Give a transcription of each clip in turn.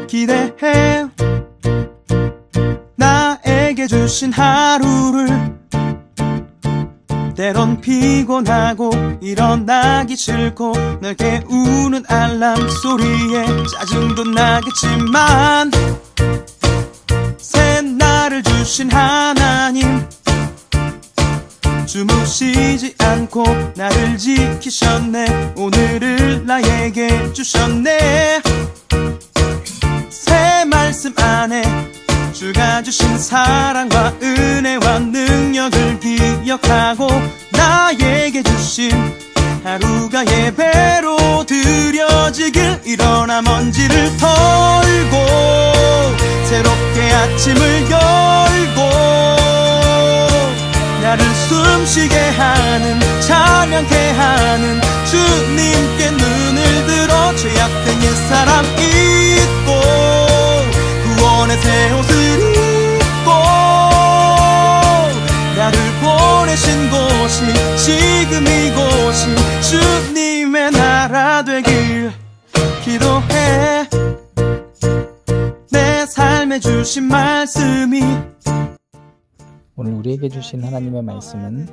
기대해. 나에게 주신 하루를 때론 피곤하고 일어나기 싫고 널 깨우는 알람 소리에 짜증도 나겠지만 새날을 주신 하나님 주무시지 않고 나를 지키셨네. 오늘을 나에게 주셨네. 새 말씀 안에 주가 주신 사랑과 은혜와 능력을 기억하고 나에게 주신 하루가 예배로 드려지길. 일어나 먼지를 털고 새롭게 아침을 열고 나를 숨쉬게 하는 찬양케 하는 주님께 눈을 들어 죄악된 옛사람 잊고 구원의 새 옷을 입고 나를 보내신 곳이 지금 이곳이 주님의 나라 되길 기도해. 내 삶에 주신 말씀이 오늘 우리에게 주신 하나님의 말씀은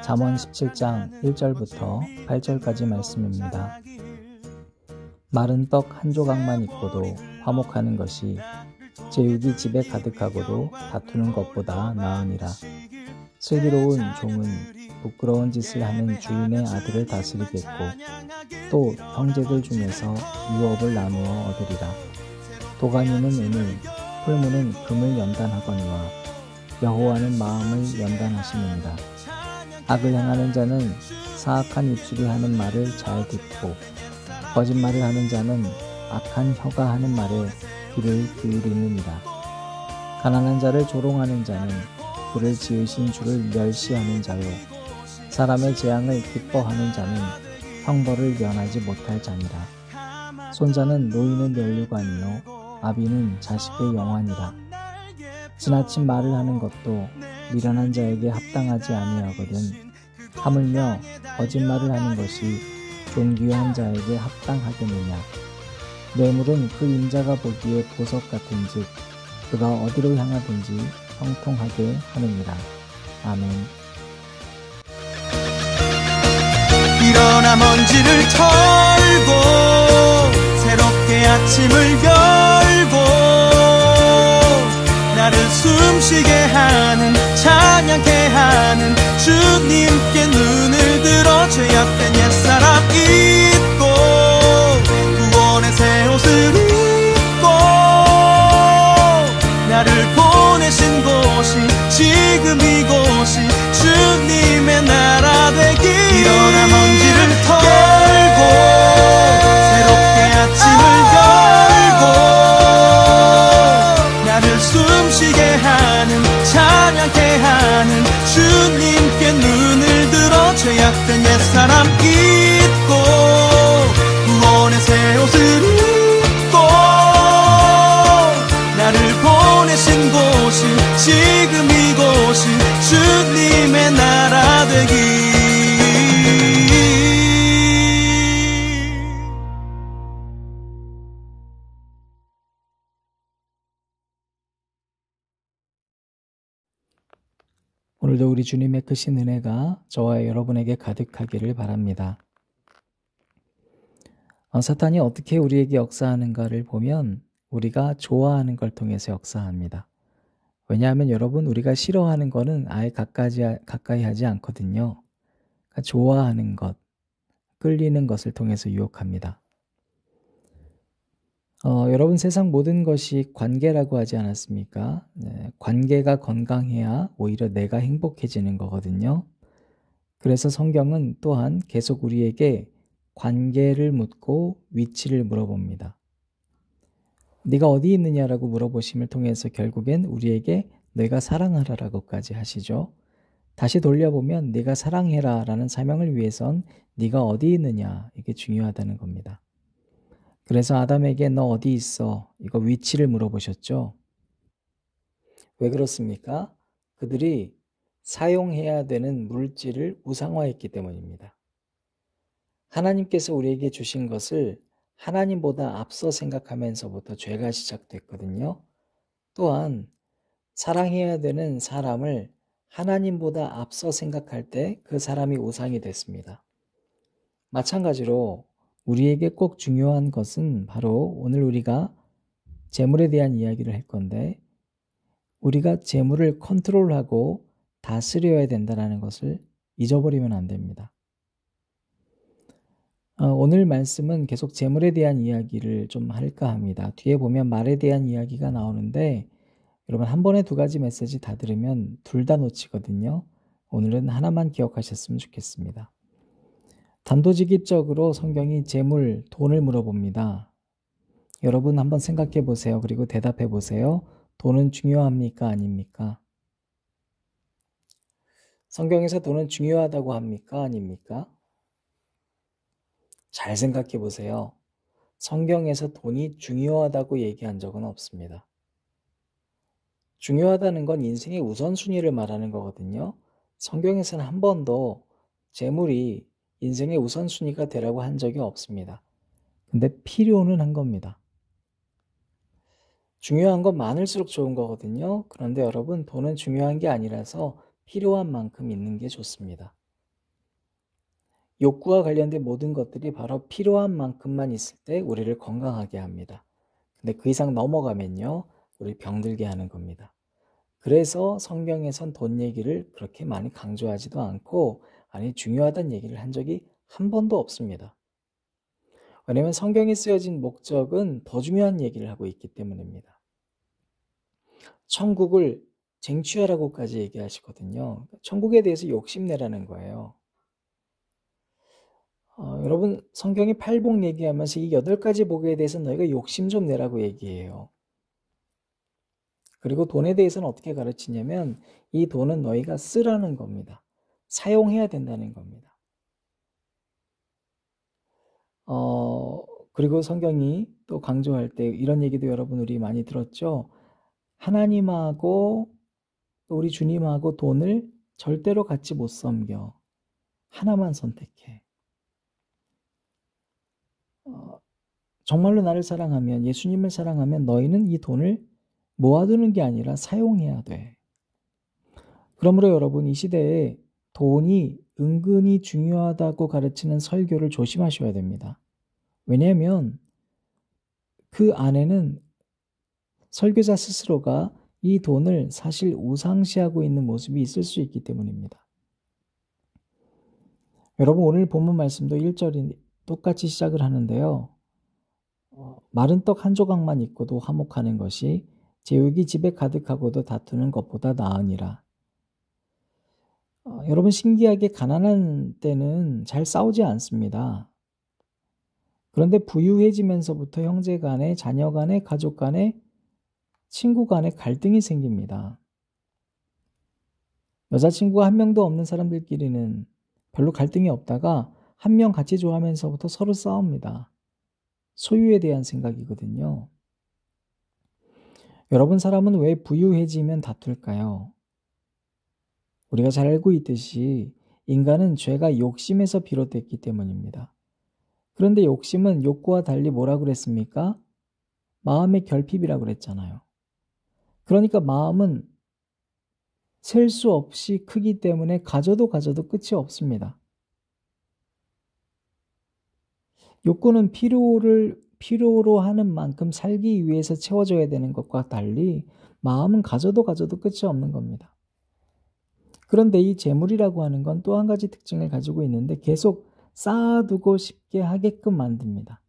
잠언 17장 1절부터 8절까지 말씀입니다. 마른 떡 한 조각만 있고도 화목하는 것이 제육이 집에 가득하고도 다투는 것보다 나으니라. 슬기로운 종은 부끄러운 짓을 하는 주인의 아들을 다스리겠고 또 형제들 중에서 유업을 나누어 얻으리라. 도가니는 은을, 풀무는 금을 연단하거니와 여호와는 마음을 연단하시느니라. 악을 행하는 자는 사악한 입술이 하는 말을 잘 듣고 거짓말을 하는 자는 악한 혀가 하는 말에 귀를 기울이느니라. 가난한 자를 조롱하는 자는 그를 지으신 주를 멸시하는 자요 사람의 재앙을 기뻐하는 자는 형벌을 면하지 못할 자니라. 손자는 노인의 면류관이요 아비는 자식의 영환이라. 지나친 말을 하는 것도 미련한 자에게 합당하지 아니하거든 하물며 거짓말을 하는 것이 존귀한 자에게 합당하겠느냐. 뇌물은 그 인자가 보기에 보석 같은즉 그가 어디로 향하든지 형통하게 하느니라. 아멘. 일어나 먼지를 털고 새롭게 아침을 열고 나를 숨쉬게 하는 찬양케 하는 주님께 눈을 들어 죄악된 옛사람 잊고 구원의 새 옷을 입고 나를 보내신 곳이 지금 이곳이 주님의 나라 되길. 일어나 먼지를 털고 새롭게 아침을 열고 나를 숨쉬게 하는 찬양케 하는 주님께 눈을 들어 죄악된 옛사람 잊고 구원의 새 옷을 입고 나를 보내신 곳이 지금 이곳이 주님의 나라 되길. 오늘도 우리 주님의 크신 은혜가 저와 여러분에게 가득하기를 바랍니다. 사탄이 어떻게 우리에게 역사하는가를 보면 우리가 좋아하는 걸 통해서 역사합니다. 왜냐하면 여러분, 우리가 싫어하는 거는 아예 가까이 하지 않거든요. 그러니까 좋아하는 것, 끌리는 것을 통해서 유혹합니다. 여러분, 세상 모든 것이 관계라고 하지 않았습니까? 네, 관계가 건강해야 오히려 내가 행복해지는 거거든요. 그래서 성경은 또한 계속 우리에게 관계를 묻고 위치를 물어봅니다. 네가 어디 있느냐라고 물어보심을 통해서 결국엔 우리에게 내가 사랑하라라고까지 하시죠. 다시 돌려보면 네가 사랑해라 라는 사명을 위해선 네가 어디 있느냐, 이게 중요하다는 겁니다. 그래서 아담에게 너 어디 있어? 이거 위치를 물어보셨죠. 왜 그렇습니까? 그들이 사용해야 되는 물질을 우상화했기 때문입니다. 하나님께서 우리에게 주신 것을 하나님보다 앞서 생각하면서부터 죄가 시작됐거든요. 또한 사랑해야 되는 사람을 하나님보다 앞서 생각할 때 그 사람이 우상이 됐습니다. 마찬가지로 우리에게 꼭 중요한 것은 바로 오늘 우리가 재물에 대한 이야기를 할 건데, 우리가 재물을 컨트롤하고 다스려야 된다는 것을 잊어버리면 안 됩니다. 오늘 말씀은 계속 재물에 대한 이야기를 좀 할까 합니다. 뒤에 보면 말에 대한 이야기가 나오는데, 여러분 한 번에 두 가지 메시지 다 들으면 둘 다 놓치거든요. 오늘은 하나만 기억하셨으면 좋겠습니다. 단도직입적으로 성경이 재물, 돈을 물어봅니다. 여러분 한번 생각해 보세요. 그리고 대답해 보세요. 돈은 중요합니까? 아닙니까? 성경에서 돈은 중요하다고 합니까? 아닙니까? 잘 생각해 보세요. 성경에서 돈이 중요하다고 얘기한 적은 없습니다. 중요하다는 건 인생의 우선순위를 말하는 거거든요. 성경에서는 한 번도 재물이 인생의 우선순위가 되라고 한 적이 없습니다. 근데 필요는 한 겁니다. 중요한 건 많을수록 좋은 거거든요. 그런데 여러분, 돈은 중요한 게 아니라서 필요한 만큼 있는 게 좋습니다. 욕구와 관련된 모든 것들이 바로 필요한 만큼만 있을 때 우리를 건강하게 합니다. 근데 그 이상 넘어가면요, 우리 병들게 하는 겁니다. 그래서 성경에선 돈 얘기를 그렇게 많이 강조하지도 않고, 아니 중요하다는 얘기를 한 적이 한 번도 없습니다. 왜냐하면 성경이 쓰여진 목적은 더 중요한 얘기를 하고 있기 때문입니다. 천국을 쟁취하라고까지 얘기하시거든요. 천국에 대해서 욕심내라는 거예요. 여러분 성경이 팔복 얘기하면서 이 8가지 복에 대해서 너희가 욕심 좀 내라고 얘기해요. 그리고 돈에 대해서는 어떻게 가르치냐면 이 돈은 너희가 쓰라는 겁니다. 사용해야 된다는 겁니다. 그리고 성경이 또 강조할 때 이런 얘기도 여러분 우리 많이 들었죠. 하나님하고 우리 주님하고 돈을 절대로 같이 못 섬겨. 하나만 선택해. 정말로 나를 사랑하면, 예수님을 사랑하면 너희는 이 돈을 모아두는 게 아니라 사용해야 돼. 그러므로 여러분 이 시대에 돈이 은근히 중요하다고 가르치는 설교를 조심하셔야 됩니다. 왜냐하면 그 안에는 설교자 스스로가 이 돈을 사실 우상시하고 있는 모습이 있을 수 있기 때문입니다. 여러분 오늘 본문 말씀도 1절이 똑같이 시작을 하는데요. 마른 떡 한 조각만 있고도 화목하는 것이 제육이 집에 가득하고도 다투는 것보다 나으니라. 여러분 신기하게 가난한 때는 잘 싸우지 않습니다. 그런데 부유해지면서부터 형제 간에, 자녀 간에, 가족 간에, 친구 간에 갈등이 생깁니다. 여자친구가 한 명도 없는 사람들끼리는 별로 갈등이 없다가 한 명 같이 좋아하면서부터 서로 싸웁니다. 소유에 대한 생각이거든요. 여러분 사람은 왜 부유해지면 다툴까요? 우리가 잘 알고 있듯이 인간은 죄가 욕심에서 비롯됐기 때문입니다. 그런데 욕심은 욕구와 달리 뭐라 그랬습니까? 마음의 결핍이라고 그랬잖아요. 그러니까 마음은 셀 수 없이 크기 때문에 가져도 끝이 없습니다. 욕구는 필요로 하는 만큼 살기 위해서 채워져야 되는 것과 달리 마음은 가져도 끝이 없는 겁니다. 그런데 이 재물이라고 하는 건 또 한 가지 특징을 가지고 있는데 계속 쌓아두고 싶게 하게끔 만듭니다.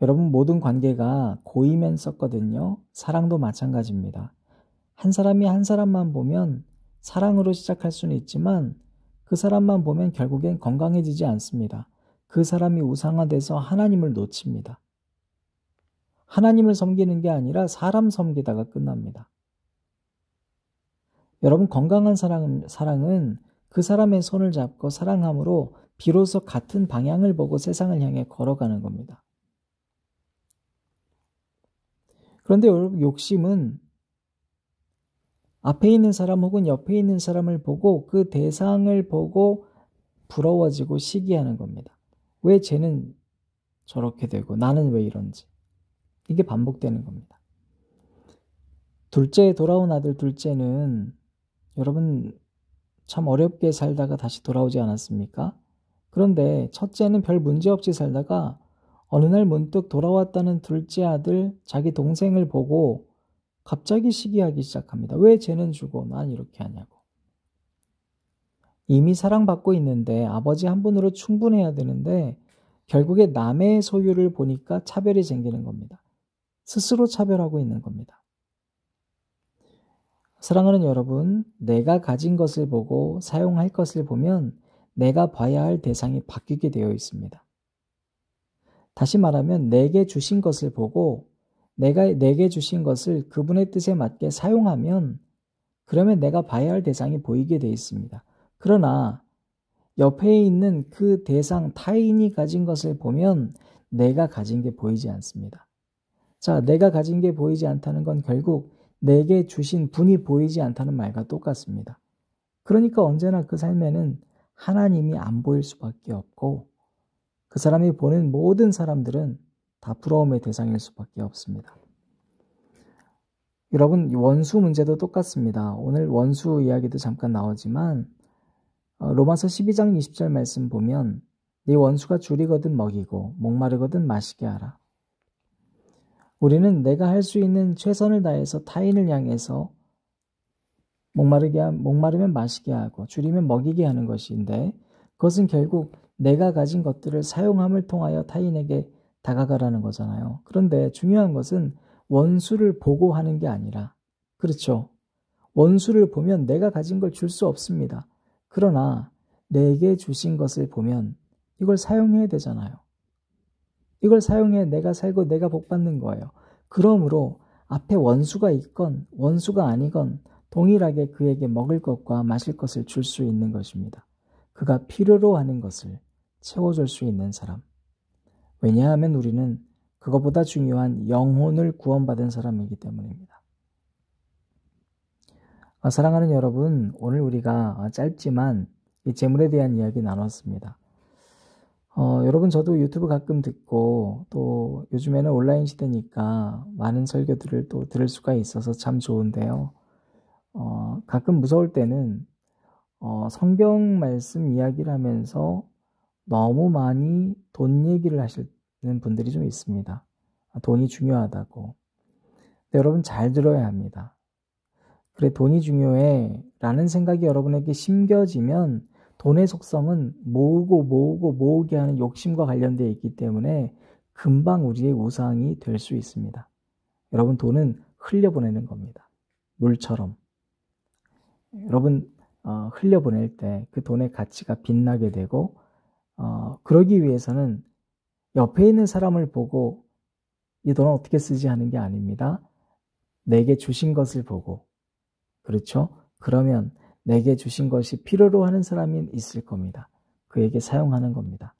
여러분 모든 관계가 고이면 썩거든요. 사랑도 마찬가지입니다. 한 사람이 한 사람만 보면 사랑으로 시작할 수는 있지만 그 사람만 보면 결국엔 건강해지지 않습니다. 그 사람이 우상화돼서 하나님을 놓칩니다. 하나님을 섬기는 게 아니라 사람 섬기다가 끝납니다. 여러분 건강한 사랑은 그 사람의 손을 잡고 사랑함으로 비로소 같은 방향을 보고 세상을 향해 걸어가는 겁니다. 그런데 여러분 욕심은 앞에 있는 사람 혹은 옆에 있는 사람을 보고 그 대상을 보고 부러워지고 시기하는 겁니다. 왜 쟤는 저렇게 되고 나는 왜 이런지. 이게 반복되는 겁니다. 둘째, 돌아온 아들 둘째는 여러분 참 어렵게 살다가 다시 돌아오지 않았습니까? 그런데 첫째는 별 문제 없이 살다가 어느 날 문득 돌아왔다는 둘째 아들 자기 동생을 보고 갑자기 시기하기 시작합니다. 왜 쟤는 주고 난 이렇게 하냐고. 이미 사랑받고 있는데 아버지 한 분으로 충분해야 되는데 결국에 남의 소유를 보니까 차별이 생기는 겁니다. 스스로 차별하고 있는 겁니다. 사랑하는 여러분, 내가 가진 것을 보고 사용할 것을 보면 내가 봐야 할 대상이 바뀌게 되어 있습니다. 다시 말하면 내게 주신 것을 보고 내게 주신 것을 그분의 뜻에 맞게 사용하면 그러면 내가 봐야 할 대상이 보이게 되어 있습니다. 그러나 옆에 있는 그 대상 타인이 가진 것을 보면 내가 가진 게 보이지 않습니다. 자, 내가 가진 게 보이지 않다는 건 결국 내게 주신 분이 보이지 않다는 말과 똑같습니다. 그러니까 언제나 그 삶에는 하나님이 안 보일 수밖에 없고 그 사람이 보는 모든 사람들은 다 부러움의 대상일 수밖에 없습니다. 여러분, 원수 문제도 똑같습니다. 오늘 원수 이야기도 잠깐 나오지만 로마서 12장 20절 말씀 보면 네 원수가 줄이거든 먹이고 목마르거든 마시게 하라. 우리는 내가 할 수 있는 최선을 다해서 타인을 향해서 목마르면 마시게 하고 줄이면 먹이게 하는 것인데 그것은 결국 내가 가진 것들을 사용함을 통하여 타인에게 다가가라는 거잖아요. 그런데 중요한 것은 원수를 보고 하는 게 아니라, 그렇죠? 원수를 보면 내가 가진 걸 줄 수 없습니다. 그러나 내게 주신 것을 보면 이걸 사용해야 되잖아요. 이걸 사용해 내가 살고 내가 복받는 거예요. 그러므로 앞에 원수가 있건 원수가 아니건 동일하게 그에게 먹을 것과 마실 것을 줄 수 있는 것입니다. 그가 필요로 하는 것을 채워줄 수 있는 사람. 왜냐하면 우리는 그것보다 중요한 영혼을 구원받은 사람이기 때문입니다. 사랑하는 여러분, 오늘 우리가 짧지만 이 재물에 대한 이야기 나눴습니다. 여러분, 저도 유튜브 가끔 듣고 또 요즘에는 온라인 시대니까 많은 설교들을 또 들을 수가 있어서 참 좋은데요. 가끔 무서울 때는 성경 말씀 이야기를 하면서 너무 많이 돈 얘기를 하시는 분들이 좀 있습니다. 돈이 중요하다고. 근데 여러분 잘 들어야 합니다. 그래, 돈이 중요해 라는 생각이 여러분에게 심겨지면 돈의 속성은 모으게 하는 욕심과 관련되어 있기 때문에 금방 우리의 우상이 될 수 있습니다. 여러분, 돈은 흘려보내는 겁니다. 물처럼. 여러분 흘려보낼 때 그 돈의 가치가 빛나게 되고 그러기 위해서는 옆에 있는 사람을 보고 이 돈을 어떻게 쓰지 하는 게 아닙니다. 내게 주신 것을 보고, 그렇죠? 그러면 내게 주신 것이 필요로 하는 사람이 있을 겁니다. 그에게 사용하는 겁니다.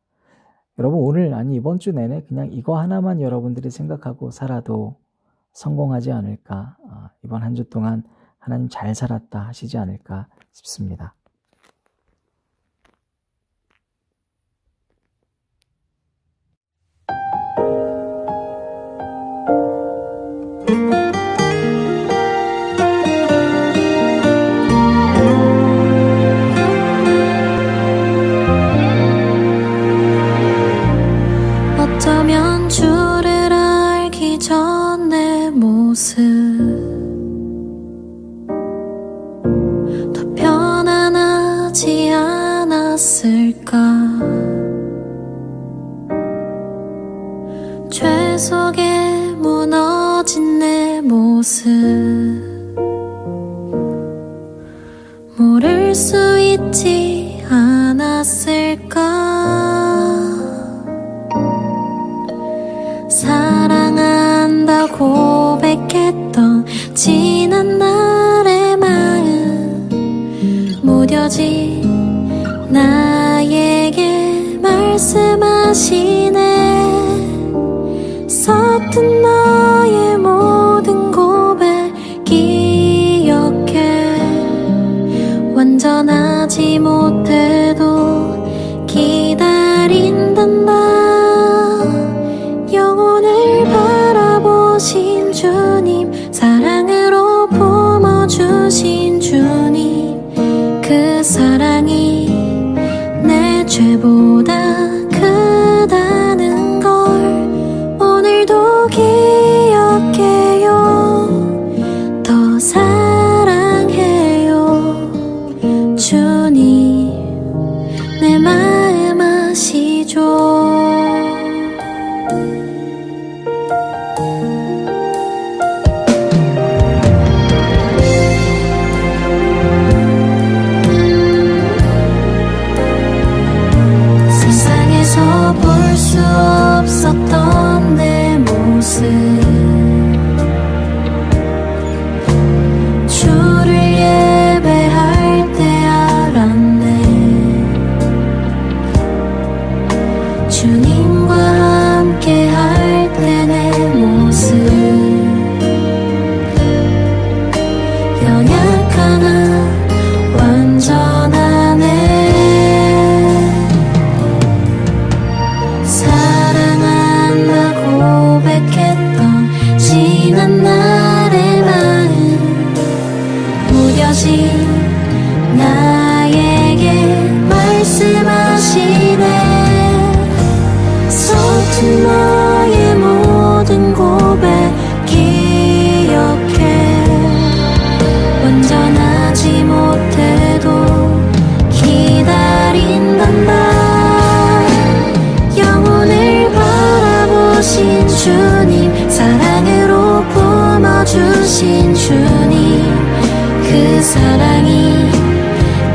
여러분, 오늘 아니 이번 주 내내 그냥 이거 하나만 여러분들이 생각하고 살아도 성공하지 않을까, 이번 한 주 동안 하나님 잘 살았다 하시지 않을까 싶습니다. 어쩌면 주를 알기 전 내 모습 더 편안하지 않았을까. 죄 속에 무너진 내 모습 모를 수 있지 않았을까. 사랑한다 고백했던 지난 날의 마음 무뎌진 나에게 말씀하시네. 서툰 나의 모든 고백 기억해. 완전하지 못해도 기다린단다. 바라보신 주님, 사랑으로 품어주신 주님, 그 사랑이 내 죄보다 크다는 걸 오늘도 기억해요. 더 사랑해요. 주님, 내 마음 아시죠? 세상에서 볼 수 없었던 내 모습, 주를 예배할 때 알았네. 주님과 함께 할 때 내 모습 연약하나 완전하네. 사랑한다 고백했던 지난 날의 마음 무뎌진 나에게 말씀하시네. 서툰 나의 모든 고백 기억해. 완전하지 못해도 기다린단다. 영혼을 바라보신 주님, 사랑으로 품어주신 주님, 그 사랑이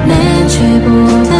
내 죄보다